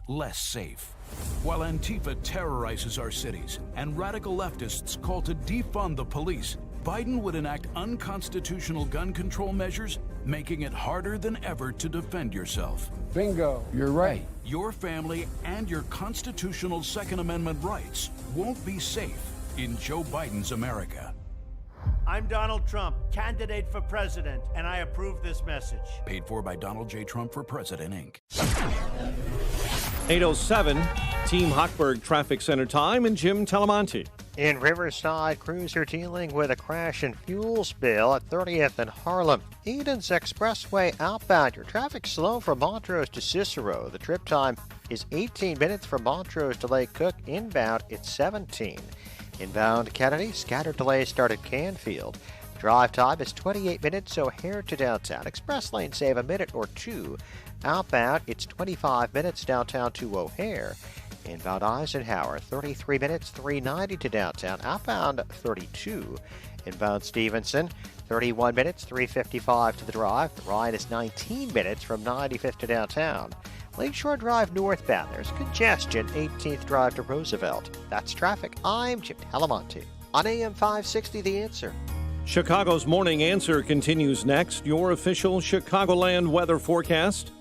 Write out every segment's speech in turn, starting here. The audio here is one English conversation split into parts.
less safe. While Antifa terrorizes our cities and radical leftists call to defund the police, Biden would enact unconstitutional gun control measures, making it harder than ever to defend yourself. Bingo, you're right. Your family and your constitutional Second Amendment rights won't be safe in Joe Biden's America. I'm Donald Trump, candidate for president, and I approve this message. Paid for by Donald J. Trump for President, Inc. 8:07, Team Hochberg Traffic Center time, and Jim Talamonte. In Riverside, crews are dealing with a crash and fuel spill at 30th and Harlem. Edens Expressway outbound. Your traffic slow from Montrose to Cicero. The trip time is 18 minutes from Montrose to Lake Cook. Inbound, it's 17. Inbound Kennedy, scattered delays start at Canfield. Drive time is 28 minutes, O'Hare to downtown. Express lane save a minute or two. Outbound, it's 25 minutes downtown to O'Hare. Inbound Eisenhower, 33 minutes, 390 to downtown. Outbound, 32. Inbound Stevenson, 31 minutes, 355 to the drive. The ride is 19 minutes from 95th to downtown. Lakeshore Drive northbound, there's congestion, 18th Drive to Roosevelt. That's traffic. I'm Jim Talamonte on AM 560, The Answer. Chicago's Morning Answer continues next. Your official Chicagoland weather forecast.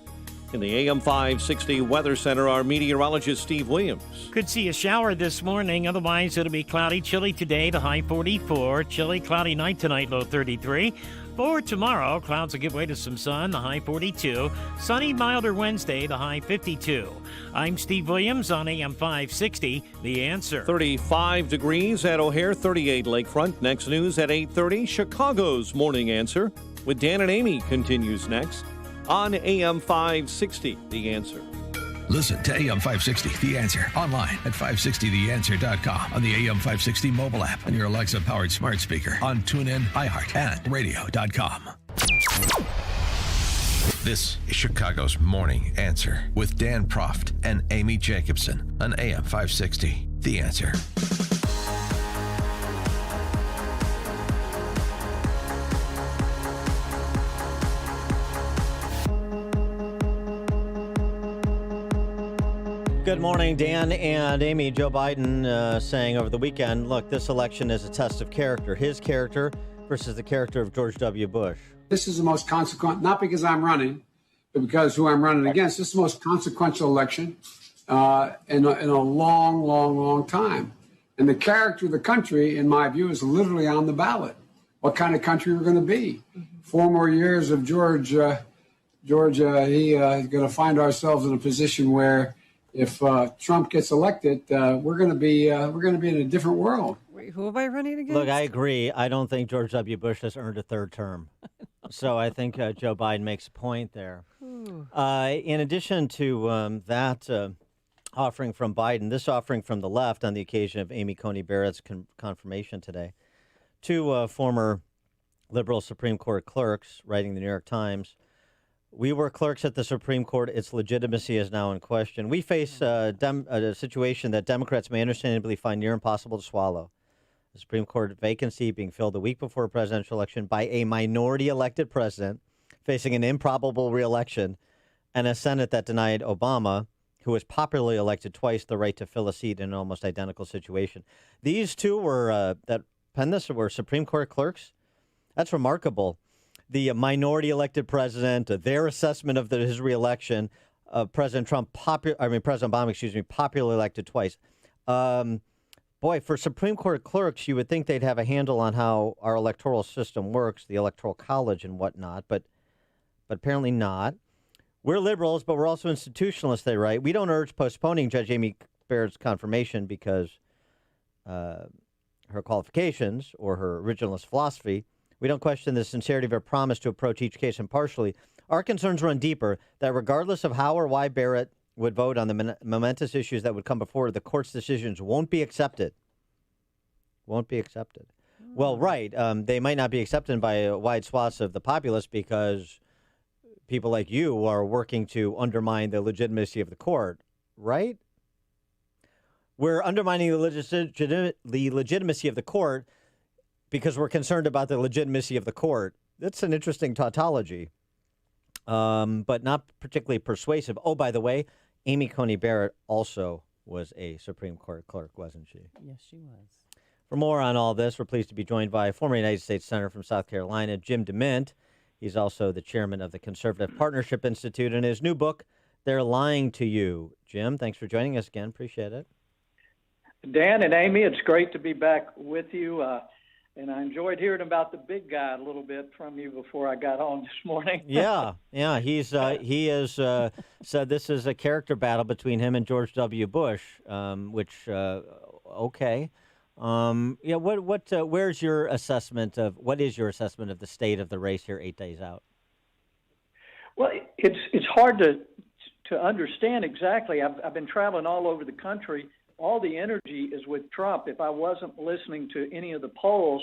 In the AM 560 Weather Center, our meteorologist Steve Williams. Could see a shower this morning. Otherwise, it'll be cloudy, chilly today, the high 44. Chilly, cloudy night tonight, low 33. For tomorrow, clouds will give way to some sun, the high 42. Sunny, milder Wednesday, the high 52. I'm Steve Williams on AM 560, The Answer. 35 degrees at O'Hare, 38 Lakefront. Next news at 8:30. Chicago's Morning Answer with Dan and Amy continues next on AM 560, The Answer. Listen to AM 560, The Answer, online at 560theanswer.com, on the AM 560 mobile app, on your Alexa-powered smart speaker, on TuneIn, iHeart, and radio.com. This is Chicago's Morning Answer with Dan Proft and Amy Jacobson on AM 560, The Answer. Good morning, Dan and Amy. Joe Biden saying over the weekend, look, this election is a test of character. His character versus the character of George W. Bush. This is the most consequential, not because I'm running, but because who I'm running against. This is the most consequential election in a long time. And the character of the country, in my view, is literally on the ballot. What kind of country we're going to be. 4 more years of George, he's going to find ourselves in a position where if Trump gets elected, we're going to be in a different world. Wait, who am I running against? Look, I agree. I don't think George W. Bush has earned a third term. So I think Joe Biden makes a point there. In addition to that offering from Biden, this offering from the left on the occasion of Amy Coney Barrett's confirmation today, 2 former liberal Supreme Court clerks writing the New York Times. We were clerks at the Supreme Court. Its legitimacy is now in question. We face a situation that Democrats may understandably find near impossible to swallow. The Supreme Court vacancy being filled a week before a presidential election by a minority-elected president facing an improbable re-election, and a Senate that denied Obama, who was popularly elected twice, the right to fill a seat in an almost identical situation. These 2 were that penned this were Supreme Court clerks. That's remarkable. The minority-elected president, their assessment of his re-election, President Obama, popularly elected twice. Boy, for Supreme Court clerks, you would think they'd have a handle on how our electoral system works, the Electoral College and whatnot, but apparently not. We're liberals, but we're also institutionalists, they write. We don't urge postponing Judge Amy Barrett's confirmation because her qualifications or her originalist philosophy. We don't question the sincerity of her promise to approach each case impartially. Our concerns run deeper, that regardless of how or why Barrett would vote on the momentous issues that would come before, the court's decisions won't be accepted. Won't be accepted. Well, right. They might not be accepted by wide swaths of the populace because people like you are working to undermine the legitimacy of the court, right? We're undermining the legitimacy of the court because we're concerned about the legitimacy of the court. That's an interesting tautology, but not particularly persuasive. Oh, by the way, Amy Coney Barrett also was a Supreme Court clerk, wasn't she? Yes, she was. For more on all this, we're pleased to be joined by former United States Senator from South Carolina, Jim DeMint. He's also the chairman of the Conservative Partnership Institute, and his new book, They're Lying to You. Jim, thanks for joining us again. Appreciate it. Dan and Amy, it's great to be back with you. And I enjoyed hearing about the big guy a little bit from you before I got on this morning. Yeah. He has said this is a character battle between him and George W. Bush, okay. Where's your assessment of what is your assessment of the state of the race here 8 days out? Well, it's hard to understand exactly. I've been traveling all over the country. All the energy is with Trump. If I wasn't listening to any of the polls,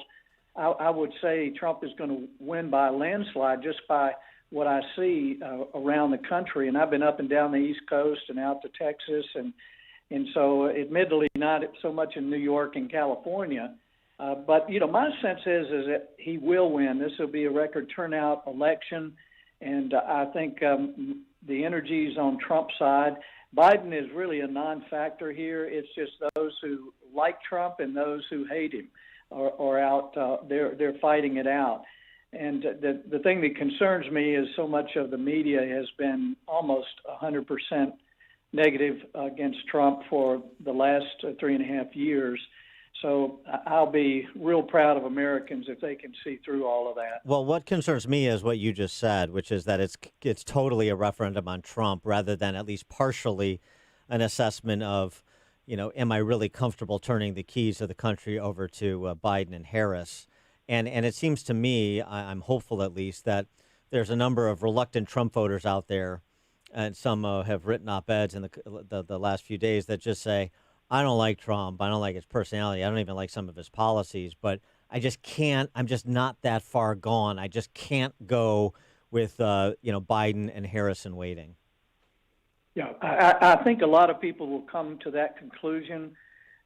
I would say Trump is going to win by a landslide just by what I see around the country. And I've been up and down the East Coast and out to Texas, and so admittedly not so much in New York and California. But, my sense is that he will win. This will be a record turnout election, and I think the energy is on Trump's side. Biden is really a non-factor here. It's just those who like Trump and those who hate him are out. They're fighting it out. And the thing that concerns me is so much of the media has been almost 100% negative against Trump for the last 3.5 years. So I'll be real proud of Americans if they can see through all of that. Well, what concerns me is what you just said, which is that it's totally a referendum on Trump rather than at least partially an assessment of, am I really comfortable turning the keys of the country over to Biden and Harris? And it seems to me, I'm hopeful at least, that there's a number of reluctant Trump voters out there, and some have written op-eds in the last few days that just say, I don't like Trump. I don't like his personality. I don't even like some of his policies, but I just can't. I'm just not that far gone. I just can't go with, Biden and Harrison waiting. Yeah, I think a lot of people will come to that conclusion,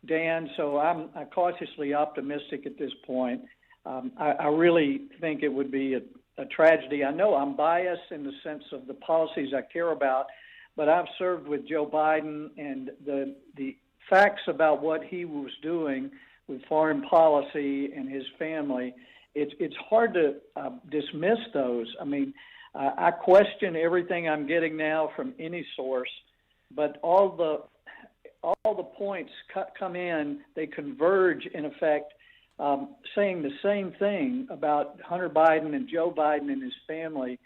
Dan. So I'm cautiously optimistic at this point. I really think it would be a tragedy. I know I'm biased in the sense of the policies I care about, but I've served with Joe Biden, and the facts about what he was doing with foreign policy and his family, it's hard to dismiss those. I mean, I question everything I'm getting now from any source, but all the points come in, they converge in effect, saying the same thing about Hunter Biden and Joe Biden and his family.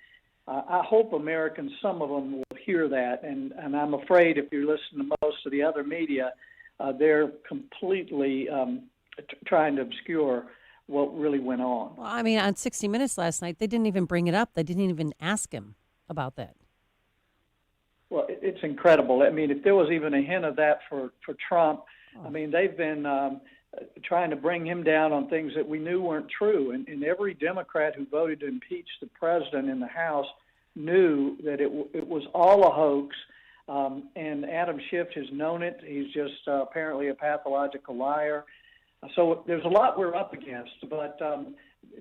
I hope Americans, some of them, will hear that, and I'm afraid if you listen to most of the other media, they're completely trying to obscure what really went on. Well, I mean, on 60 Minutes last night, they didn't even bring it up. They didn't even ask him about that. Well, it's incredible. I mean, if there was even a hint of that for Trump, I mean, they've been trying to bring him down on things that we knew weren't true. And every Democrat who voted to impeach the president in the House knew that it was all a hoax. And Adam Schiff has known it. He's just apparently a pathological liar. So there's a lot we're up against. But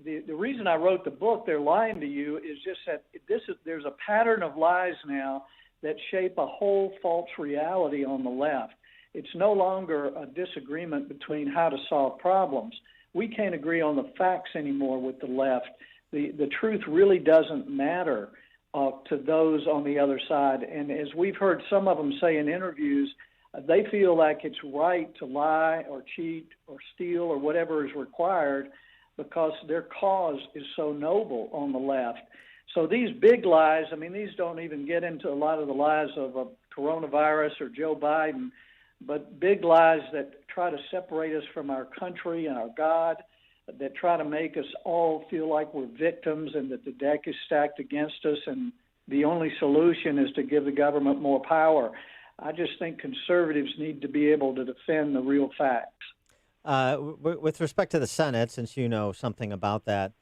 the reason I wrote the book, They're Lying to You, is just that there's a pattern of lies now that shape a whole false reality on the left. It's no longer a disagreement between how to solve problems. We can't agree on the facts anymore with the left. The truth really doesn't matter to those on the other side. And as we've heard some of them say in interviews, they feel like it's right to lie or cheat or steal or whatever is required because their cause is so noble on the left. So these big lies, I mean, these don't even get into a lot of the lies of coronavirus or Joe Biden, but big lies that try to separate us from our country and our God, that try to make us all feel like we're victims and that the deck is stacked against us and the only solution is to give the government more power. I just think conservatives need to be able to defend the real facts. With respect to the Senate, since you know something about that,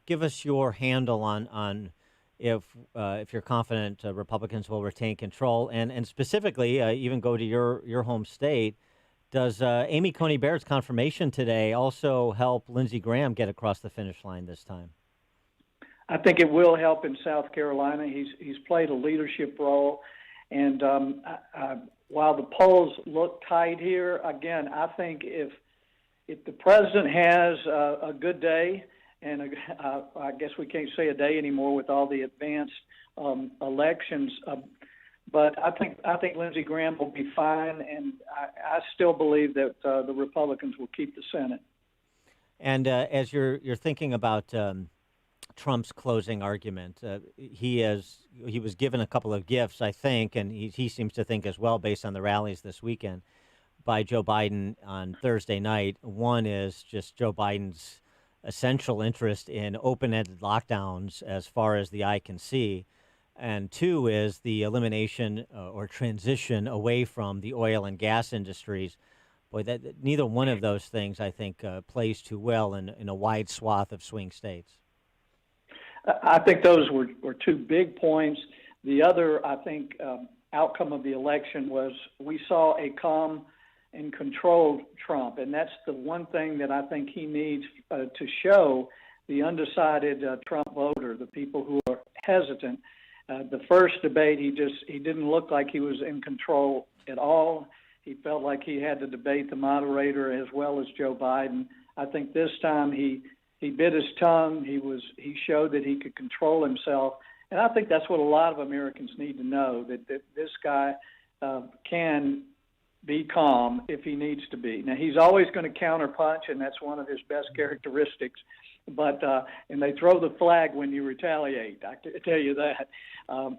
give us your handle on if you're confident Republicans will retain control, and specifically even go to your home state. Does Amy Coney Barrett's confirmation today also help Lindsey Graham get across the finish line this time? I think it will help in South Carolina. He's played a leadership role. And while the polls look tight here, again, I think if the president has a good day, and I guess we can't say a day anymore with all the advanced elections, but I think Lindsey Graham will be fine, and I still believe that the Republicans will keep the Senate. And as you're thinking about Trump's closing argument, he was given a couple of gifts, I think, and he seems to think as well, based on the rallies this weekend, by Joe Biden on Thursday night. One is just Joe Biden's essential interest in open-ended lockdowns as far as the eye can see. And two is the elimination or transition away from the oil and gas industries. Boy, neither one of those things, I think, plays too well in a wide swath of swing states. I think those were two big points. The other, I think, outcome of the election was we saw a calm and controlled Trump, and that's the one thing that I think he needs to show the undecided Trump voter, the people who are hesitant. The first debate, he didn't look like he was in control at all. He felt like he had to debate the moderator as well as Joe Biden. I think this time he bit his tongue. He showed that he could control himself, and I think that's what a lot of Americans need to know, that this guy can be calm if he needs to be. Now, he's always going to counterpunch, and that's one of his best characteristics. But and they throw the flag when you retaliate, I can tell you that.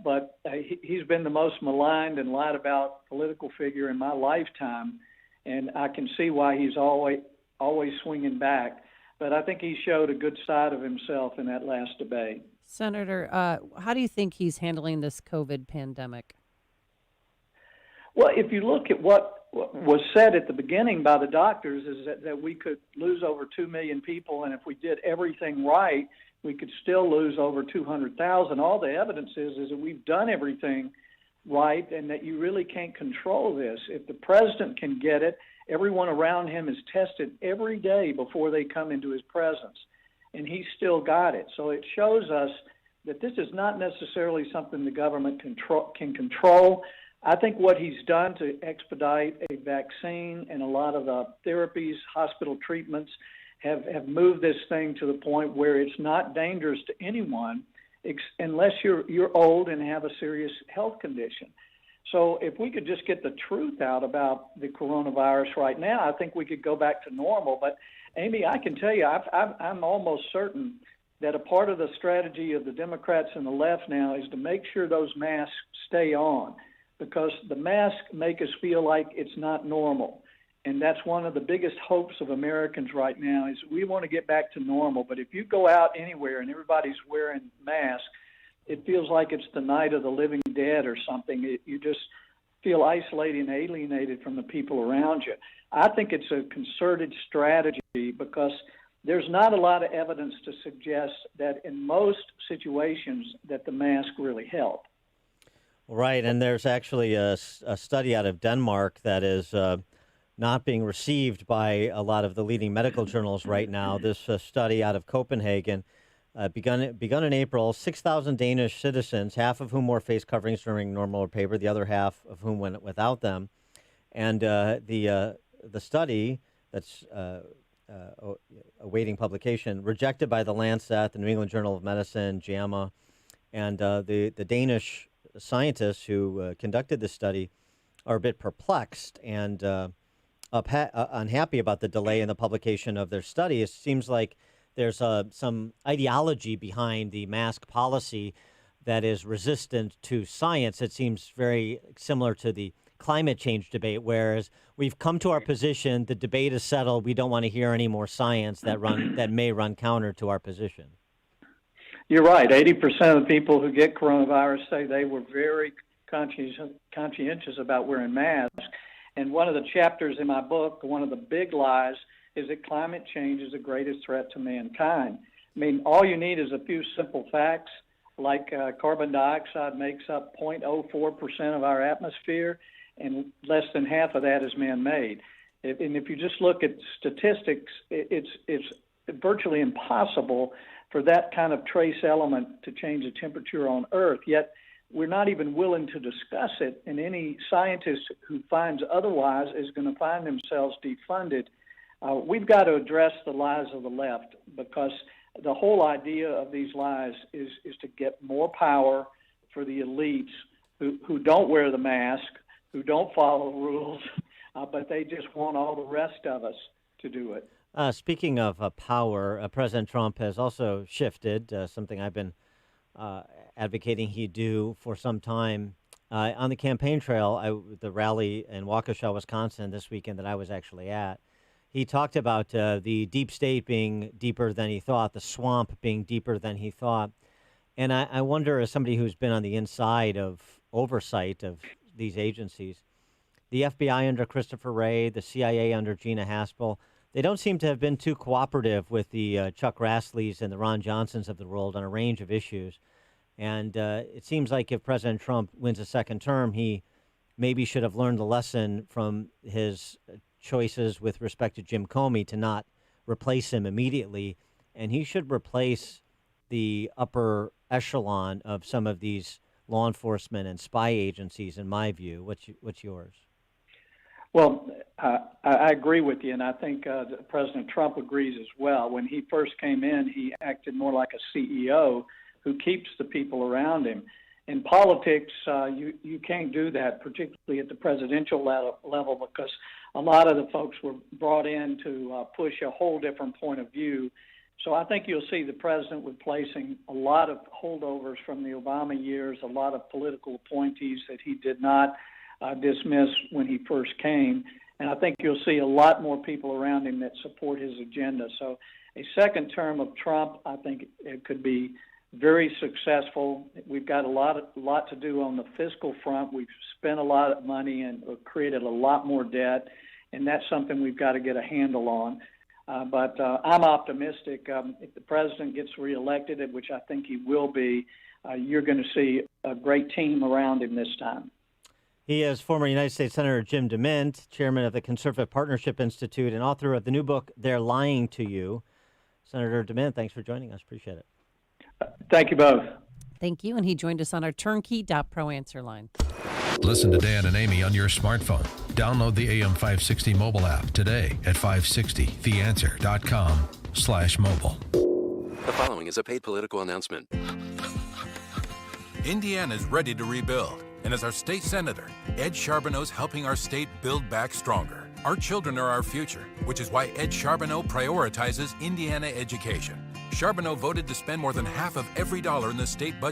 But he's been the most maligned and lied about political figure in my lifetime, and I can see why he's always swinging back. But I think he showed a good side of himself in that last debate. Senator, how do you think he's handling this COVID pandemic? Well, if you look at what was said at the beginning by the doctors, is that we could lose over 2 million people, and if we did everything right, we could still lose over 200,000. All the evidence is that we've done everything right, and that you really can't control this. If the president can get it, everyone around him is tested every day before they come into his presence, and he's still got it. So it shows us that this is not necessarily something the government can control. I think what he's done to expedite a vaccine and a lot of the therapies, hospital treatments, have moved this thing to the point where it's not dangerous to anyone unless you're old and have a serious health condition. So if we could just get the truth out about the coronavirus right now, I think we could go back to normal. But, Amy, I can tell you, I'm almost certain that a part of the strategy of the Democrats and the left now is to make sure those masks stay on, because the masks make us feel like it's not normal. And that's one of the biggest hopes of Americans right now, is we want to get back to normal. But if you go out anywhere and everybody's wearing masks, it feels like it's the night of the living dead or something. You just feel isolated and alienated from the people around you. I think it's a concerted strategy, because there's not a lot of evidence to suggest that in most situations that the mask really help. Right, and there's actually a study out of Denmark that is not being received by a lot of the leading medical journals right now. This study out of Copenhagen, begun in April, 6,000 Danish citizens, half of whom wore face coverings during normal paper, the other half of whom went without them. And the study that's awaiting publication, rejected by the Lancet, the New England Journal of Medicine, JAMA, and the Danish scientists who conducted this study are a bit perplexed and unhappy about the delay in the publication of their study. It seems like there's some ideology behind the mask policy that is resistant to science. It seems very similar to the climate change debate, whereas we've come to our position, the debate is settled, we don't want to hear any more science that may run counter to our position. You're right. 80% of the people who get coronavirus say they were very conscientious about wearing masks. And one of the chapters in my book, one of the big lies, is that climate change is the greatest threat to mankind. I mean, all you need is a few simple facts, like carbon dioxide makes up 0.04% of our atmosphere, and less than half of that is man-made. And if you just look at statistics, it's virtually impossible for that kind of trace element to change the temperature on Earth. Yet we're not even willing to discuss it, and any scientist who finds otherwise is going to find themselves defunded. We've got to address the lies of the left, because the whole idea of these lies is to get more power for the elites who don't wear the mask, who don't follow rules, but they just want all the rest of us to do it. Speaking of power, President Trump has also shifted, something I've been advocating he do for some time. On the campaign trail, the rally in Waukesha, Wisconsin this weekend that I was actually at, he talked about the deep state being deeper than he thought, the swamp being deeper than he thought. And I wonder, as somebody who's been on the inside of oversight of these agencies, the FBI under Christopher Wray, the CIA under Gina Haspel, they don't seem to have been too cooperative with the Chuck Grassley's and the Ron Johnsons of the world on a range of issues. And it seems like if President Trump wins a second term, he maybe should have learned the lesson from his choices with respect to Jim Comey to not replace him immediately. And he should replace the upper echelon of some of these law enforcement and spy agencies, in my view. What's yours? Well, I agree with you, and I think President Trump agrees as well. When he first came in, he acted more like a CEO who keeps the people around him. In politics, you can't do that, particularly at the presidential level, because a lot of the folks were brought in to push a whole different point of view. So I think you'll see the president replacing a lot of holdovers from the Obama years, a lot of political appointees that he did not dismiss when he first came. And I think you'll see a lot more people around him that support his agenda. So a second term of Trump, I think it could be very successful. We've got a lot to do on the fiscal front. We've spent a lot of money and created a lot more debt, and that's something we've got to get a handle on. But I'm optimistic. If the president gets reelected, which I think he will be, you're going to see a great team around him this time. He is former United States Senator Jim DeMint, chairman of the Conservative Partnership Institute and author of the new book, They're Lying to You. Senator DeMint, thanks for joining us. Appreciate it. Thank you both. Thank you. And he joined us on our turnkey.pro answer line. Listen to Dan and Amy on your smartphone. Download the AM560 mobile app today at 560theanswer.com/mobile. The following is a paid political announcement. Indiana is ready to rebuild. And as our state senator, Ed Charbonneau's helping our state build back stronger. Our children are our future, which is why Ed Charbonneau prioritizes Indiana education. Charbonneau voted to spend more than half of every dollar in the state budget